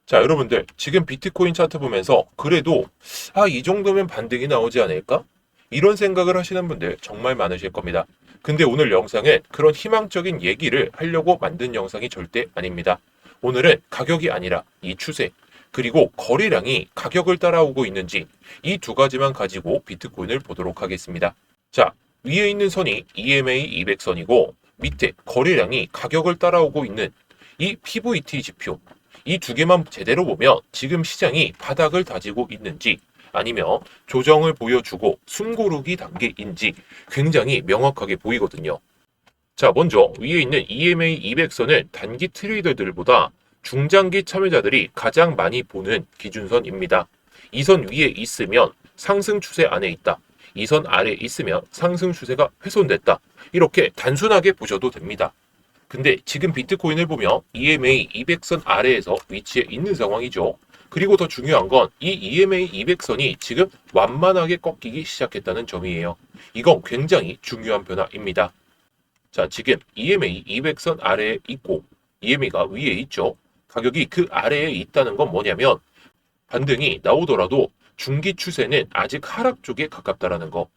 자, 여러분들 지금 비트코인 차트 보면서 그래도 이 정도면 반등이 나오지 않을까? 이런 생각을 하시는 분들 정말 많으실 겁니다. 근데 오늘 영상은 그런 희망적인 얘기를 하려고 만든 영상이 절대 아닙니다. 오늘은 가격이 아니라 이 추세, 그리고 거래량이 가격을 따라오고 있는지 이 두 가지만 가지고 비트코인을 보도록 하겠습니다. 자, 위에 있는 선이 EMA 200선이고 밑에 거래량이 가격을 따라오고 있는 이 PVT 지표, 이 두 개만 제대로 보면 지금 시장이 바닥을 다지고 있는지 아니면 조정을 보여주고 숨고르기 단계인지 굉장히 명확하게 보이거든요. 자, 먼저 위에 있는 EMA 200선은 단기 트레이더들보다 중장기 참여자들이 가장 많이 보는 기준선입니다. 이 선 위에 있으면 상승 추세 안에 있다. 이 선 아래에 있으면 상승 추세가 훼손됐다. 이렇게 단순하게 보셔도 됩니다. 근데 지금 비트코인을 보면 EMA 200선 아래에서 위치해 있는 상황이죠. 그리고 더 중요한 건 이 EMA 200선이 지금 완만하게 꺾이기 시작했다는 점이에요. 이건 굉장히 중요한 변화입니다. 자, 지금 EMA 200선 아래에 있고 EMA가 위에 있죠. 가격이 그 아래에 있다는 건 뭐냐면 반등이 나오더라도 중기 추세는 아직 하락 쪽에 가깝다라는 거.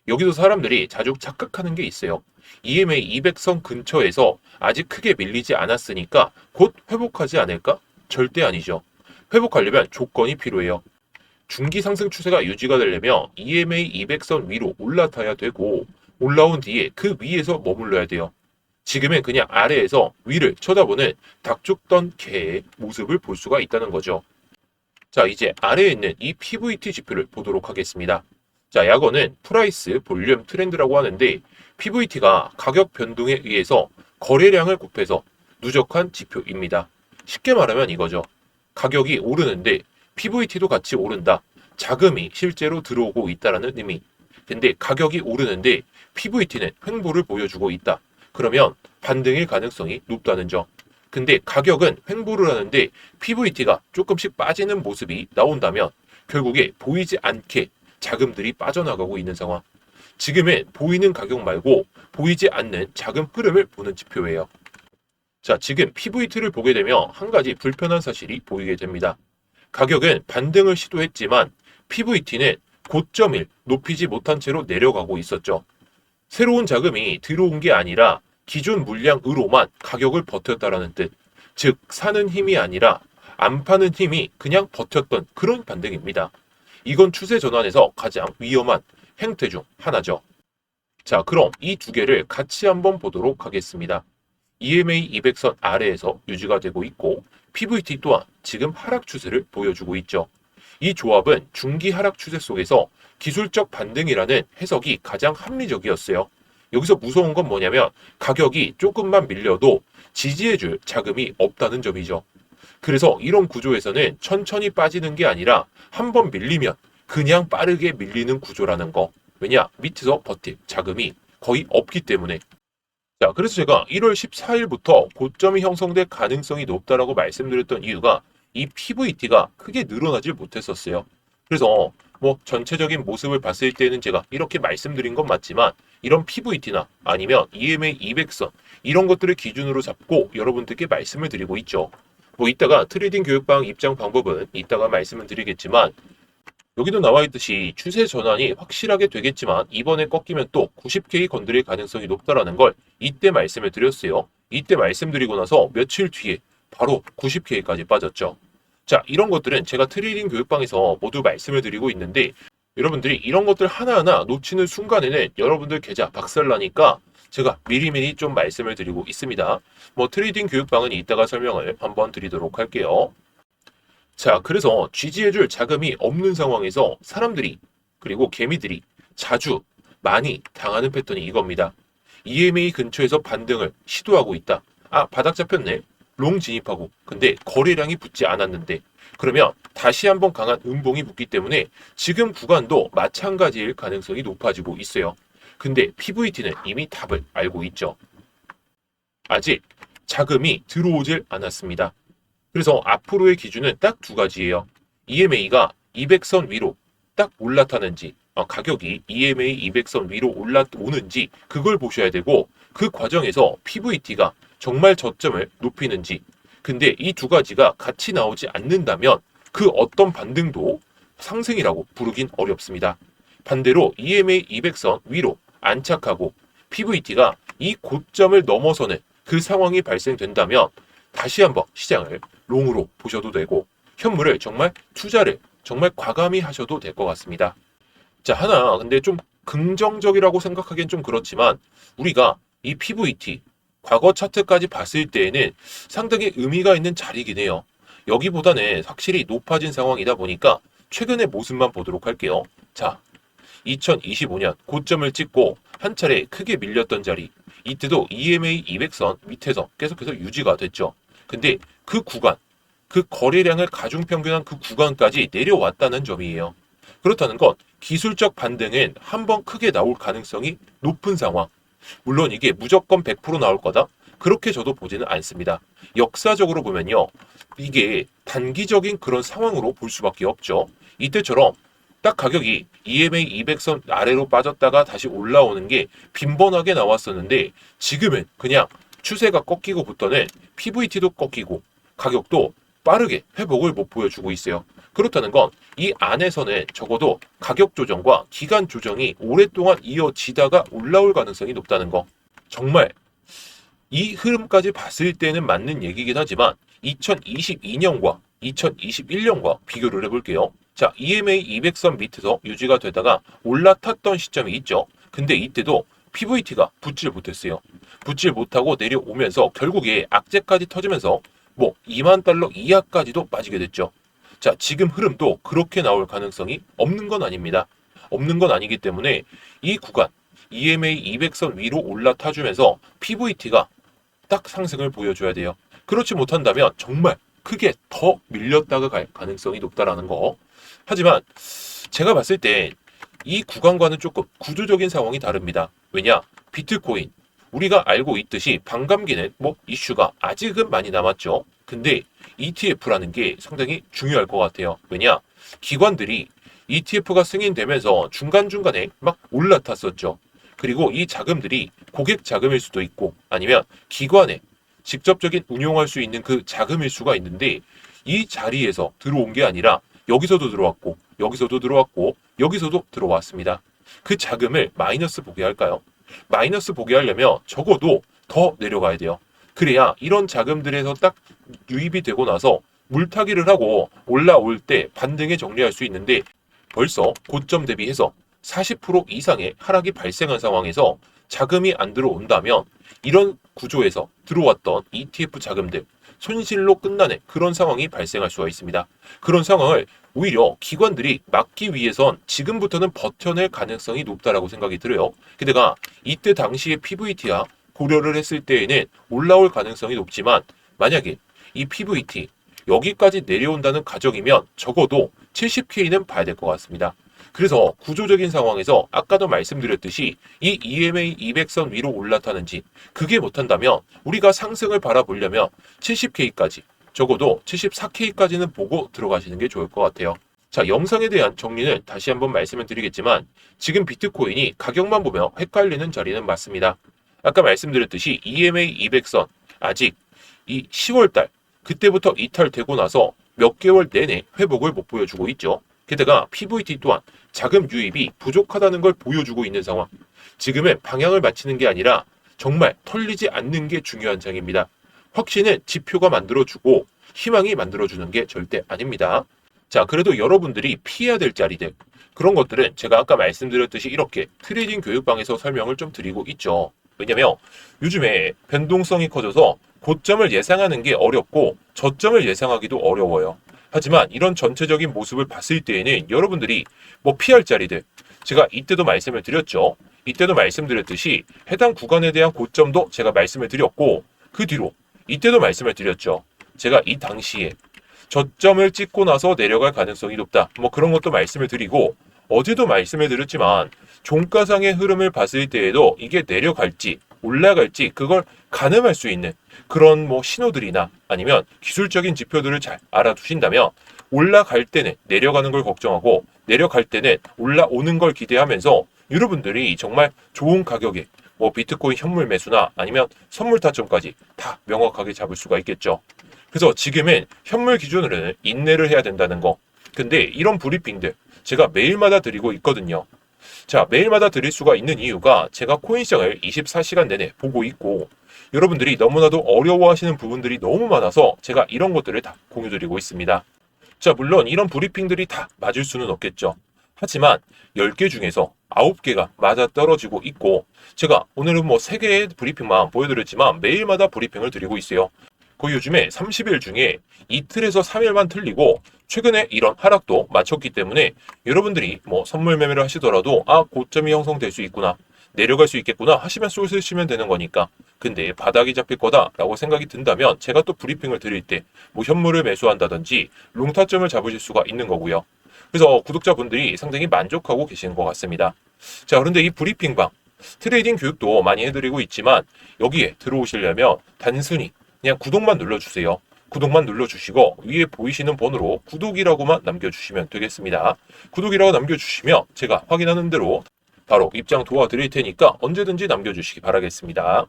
여기서 사람들이 자주 착각하는 게 있어요. EMA 200선 근처에서 아직 크게 밀리지 않았으니까 곧 회복하지 않을까? 절대 아니죠. 회복하려면 조건이 필요해요. 중기 상승 추세가 유지가 되려면 EMA 200선 위로 올라타야 되고 올라온 뒤에 그 위에서 머물러야 돼요. 지금은 그냥 아래에서 위를 쳐다보는 닭죽던 개의 모습을 볼 수가 있다는 거죠. 자, 이제 아래에 있는 이 PVT 지표를 보도록 하겠습니다. 자, 약어는 프라이스 볼륨 트렌드라고 하는데 PVT가 가격 변동에 의해서 거래량을 곱해서 누적한 지표입니다. 쉽게 말하면 이거죠. 가격이 오르는데 PVT도 같이 오른다. 자금이 실제로 들어오고 있다라는 의미. 근데 가격이 오르는데 PVT는 횡보를 보여주고 있다. 그러면 반등일 가능성이 높다는 점. 근데 가격은 횡보를 하는데 PVT가 조금씩 빠지는 모습이 나온다면 결국에 보이지 않게 자금들이 빠져나가고 있는 상황. 지금은 보이는 가격 말고 보이지 않는 자금 흐름을 보는 지표예요. 자, 지금 PVT를 보게 되면 한 가지 불편한 사실이 보이게 됩니다. 가격은 반등을 시도했지만 PVT는 고점을 높이지 못한 채로 내려가고 있었죠. 새로운 자금이 들어온 게 아니라 기존 물량으로만 가격을 버텼다라는 뜻. 즉, 사는 힘이 아니라 안 파는 힘이 그냥 버텼던 그런 반등입니다. 이건 추세 전환에서 가장 위험한 행태 중 하나죠. 자, 그럼 이 두 개를 같이 한번 보도록 하겠습니다. EMA 200선 아래에서 유지가 되고 있고 PVT 또한 지금 하락 추세를 보여주고 있죠. 이 조합은 중기 하락 추세 속에서 기술적 반등이라는 해석이 가장 합리적이었어요. 여기서 무서운 건 뭐냐면 가격이 조금만 밀려도 지지해줄 자금이 없다는 점이죠. 그래서 이런 구조에서는 천천히 빠지는 게 아니라 한번 밀리면 그냥 빠르게 밀리는 구조라는 거. 왜냐? 밑에서 버틸 자금이 거의 없기 때문에. 자, 그래서 제가 1월 14일부터 고점이 형성될 가능성이 높다라고 말씀드렸던 이유가 이 PVT가 크게 늘어나질 못했었어요. 그래서 뭐 전체적인 모습을 봤을 때는 제가 이렇게 말씀드린 건 맞지만 이런 PVT나 아니면 EMA 200선 이런 것들을 기준으로 잡고 여러분들께 말씀을 드리고 있죠. 뭐 이따가 트레이딩 교육방 입장 방법은 이따가 말씀을 드리겠지만 여기도 나와 있듯이 추세 전환이 확실하게 되겠지만 이번에 꺾이면 또 90K 건드릴 가능성이 높다라는 걸 이때 말씀을 드렸어요. 이때 말씀드리고 나서 며칠 뒤에 바로 90K까지 빠졌죠. 자, 이런 것들은 제가 트레이딩 교육방에서 모두 말씀을 드리고 있는데 여러분들이 이런 것들 하나하나 놓치는 순간에는 여러분들 계좌 박살나니까 제가 미리미리 좀 말씀을 드리고 있습니다. 뭐 트레이딩 교육방은 이따가 설명을 한번 드리도록 할게요. 자, 그래서 GG해줄 자금이 없는 상황에서 사람들이 그리고 개미들이 자주 많이 당하는 패턴이 이겁니다. EMA 근처에서 반등을 시도하고 있다. 바닥 잡혔네. 롱 진입하고. 근데 거래량이 붙지 않았는데. 그러면 다시 한번 강한 음봉이 붙기 때문에 지금 구간도 마찬가지일 가능성이 높아지고 있어요. 근데 PVT는 이미 답을 알고 있죠. 아직 자금이 들어오질 않았습니다. 그래서 앞으로의 기준은 딱 두 가지예요. EMA가 200선 위로 딱 올라타는지, 가격이 EMA 200선 위로 올라오는지 그걸 보셔야 되고 그 과정에서 PVT가 정말 저점을 높이는지 근데 이 두 가지가 같이 나오지 않는다면 그 어떤 반등도 상승이라고 부르긴 어렵습니다. 반대로 EMA 200선 위로 안착하고 PVT가 이 고점을 넘어서는 그 상황이 발생된다면 다시 한번 시장을 롱으로 보셔도 되고 현물을 정말 투자를 정말 과감히 하셔도 될 것 같습니다. 자, 하나 근데 좀 긍정적이라고 생각하기엔 좀 그렇지만 우리가 이 PVT 과거 차트까지 봤을 때에는 상당히 의미가 있는 자리이긴 해요. 여기보다는 확실히 높아진 상황이다 보니까 최근의 모습만 보도록 할게요. 자, 2025년 고점을 찍고 한 차례 크게 밀렸던 자리, 이때도 EMA 200선 밑에서 계속해서 유지가 됐죠. 근데 그 구간, 그 거래량을 가중평균한 그 구간까지 내려왔다는 점이에요. 그렇다는 건 기술적 반등은 한번 크게 나올 가능성이 높은 상황. 물론 이게 무조건 100% 나올 거다? 그렇게 저도 보지는 않습니다. 역사적으로 보면요. 이게 단기적인 그런 상황으로 볼 수밖에 없죠. 이때처럼 딱 가격이 EMA 200선 아래로 빠졌다가 다시 올라오는 게 빈번하게 나왔었는데 지금은 그냥 추세가 꺾이고부터는 PVT도 꺾이고 가격도 빠르게 회복을 못 보여주고 있어요. 그렇다는 건 이 안에서는 적어도 가격 조정과 기간 조정이 오랫동안 이어지다가 올라올 가능성이 높다는 거. 정말 이 흐름까지 봤을 때는 맞는 얘기긴 하지만 2022년과 2021년과 비교를 해볼게요. 자, EMA 200선 밑에서 유지가 되다가 올라탔던 시점이 있죠. 근데 이때도 PVT가 붙질 못했어요. 붙질 못하고 내려오면서 결국에 악재까지 터지면서 뭐 2만 달러 이하까지도 빠지게 됐죠. 자, 지금 흐름도 그렇게 나올 가능성이 없는 건 아닙니다. 없는 건 아니기 때문에 이 구간 EMA 200선 위로 올라타주면서 PVT가 딱 상승을 보여줘야 돼요. 그렇지 못한다면 정말 크게 더 밀렸다가 갈 가능성이 높다라는 거. 하지만 제가 봤을 때 이 구간과는 조금 구조적인 상황이 다릅니다. 왜냐? 비트코인 우리가 알고 있듯이 반감기는 뭐 이슈가 아직은 많이 남았죠. 근데 ETF라는 게 상당히 중요할 것 같아요. 왜냐? 기관들이 ETF가 승인되면서 중간중간에 막 올라탔었죠. 그리고 이 자금들이 고객 자금일 수도 있고 아니면 기관에 직접적인 운용할 수 있는 그 자금일 수가 있는데 이 자리에서 들어온 게 아니라 여기서도 들어왔고 여기서도 들어왔고 여기서도 들어왔습니다. 그 자금을 마이너스 보게 할까요? 마이너스 보게 하려면 적어도 더 내려가야 돼요. 그래야 이런 자금들에서 딱 유입이 되고 나서 물타기를 하고 올라올 때 반등에 정리할 수 있는데 벌써 고점 대비해서 40% 이상의 하락이 발생한 상황에서 자금이 안 들어온다면 이런 구조에서 들어왔던 ETF 자금들 손실로 끝나는 그런 상황이 발생할 수가 있습니다. 그런 상황을 오히려 기관들이 막기 위해선 지금부터는 버텨낼 가능성이 높다라고 생각이 들어요. 게다가 이때 당시에 PVT와 고려를 했을 때에는 올라올 가능성이 높지만 만약에 이 PVT 여기까지 내려온다는 가정이면 적어도 70K는 봐야 될 것 같습니다. 그래서 구조적인 상황에서 아까도 말씀드렸듯이 이 EMA 200선 위로 올라타는지 그게 못한다면 우리가 상승을 바라보려면 70K까지 적어도 74K까지는 보고 들어가시는 게 좋을 것 같아요. 자, 영상에 대한 정리는 다시 한번 말씀을 드리겠지만 지금 비트코인이 가격만 보면 헷갈리는 자리는 맞습니다. 아까 말씀드렸듯이 EMA 200선 아직 이 10월달 그때부터 이탈되고 나서 몇 개월 내내 회복을 못 보여주고 있죠. 게다가 PVT 또한 자금 유입이 부족하다는 걸 보여주고 있는 상황. 지금은 방향을 맞추는 게 아니라 정말 털리지 않는 게 중요한 장입니다. 확신은 지표가 만들어주고 희망이 만들어주는 게 절대 아닙니다. 자, 그래도 여러분들이 피해야 될 자리들 그런 것들은 제가 아까 말씀드렸듯이 이렇게 트레이딩 교육방에서 설명을 좀 드리고 있죠. 왜냐면 요즘에 변동성이 커져서 고점을 예상하는 게 어렵고 저점을 예상하기도 어려워요. 하지만 이런 전체적인 모습을 봤을 때에는 여러분들이 뭐 피할 자리들 제가 이때도 말씀을 드렸죠. 이때도 말씀드렸듯이 해당 구간에 대한 고점도 제가 말씀을 드렸고 그 뒤로 이때도 말씀을 드렸죠. 제가 이 당시에 저점을 찍고 나서 내려갈 가능성이 높다. 뭐 그런 것도 말씀을 드리고 어제도 말씀을 드렸지만 종가상의 흐름을 봤을 때에도 이게 내려갈지 올라갈지 그걸 가늠할 수 있는 그런 뭐 신호들이나 아니면 기술적인 지표들을 잘 알아두신다면 올라갈 때는 내려가는 걸 걱정하고 내려갈 때는 올라오는 걸 기대하면서 여러분들이 정말 좋은 가격에 뭐 비트코인 현물 매수나 아니면 선물 타점까지 다 명확하게 잡을 수가 있겠죠. 그래서 지금은 현물 기준으로는 인내를 해야 된다는 거. 근데 이런 브리핑들 제가 매일마다 드리고 있거든요. 자, 매일마다 드릴 수가 있는 이유가 제가 코인 시장을 24시간 내내 보고 있고 여러분들이 너무나도 어려워하시는 부분들이 너무 많아서 제가 이런 것들을 다 공유드리고 있습니다. 자, 물론 이런 브리핑들이 다 맞을 수는 없겠죠. 하지만 10개 중에서 9개가 맞아 떨어지고 있고 제가 오늘은 뭐 3개의 브리핑만 보여드렸지만 매일마다 브리핑을 드리고 있어요. 그 요즘에 30일 중에 이틀에서 3일만 틀리고 최근에 이런 하락도 마쳤기 때문에 여러분들이 뭐 선물 매매를 하시더라도 고점이 형성될 수 있구나, 내려갈 수 있겠구나 하시면 쏘시면 되는 거니까. 근데 바닥이 잡힐 거다라고 생각이 든다면 제가 또 브리핑을 드릴 때 뭐 현물을 매수한다든지 롱타점을 잡으실 수가 있는 거고요. 그래서 구독자분들이 상당히 만족하고 계시는 것 같습니다. 자, 그런데 이 브리핑방 트레이딩 교육도 많이 해드리고 있지만 여기에 들어오시려면 단순히 그냥 구독만 눌러주세요. 구독만 눌러주시고 위에 보이시는 번호로 구독이라고만 남겨주시면 되겠습니다. 구독이라고 남겨주시면 제가 확인하는 대로 바로 입장 도와드릴 테니까 언제든지 남겨주시기 바라겠습니다.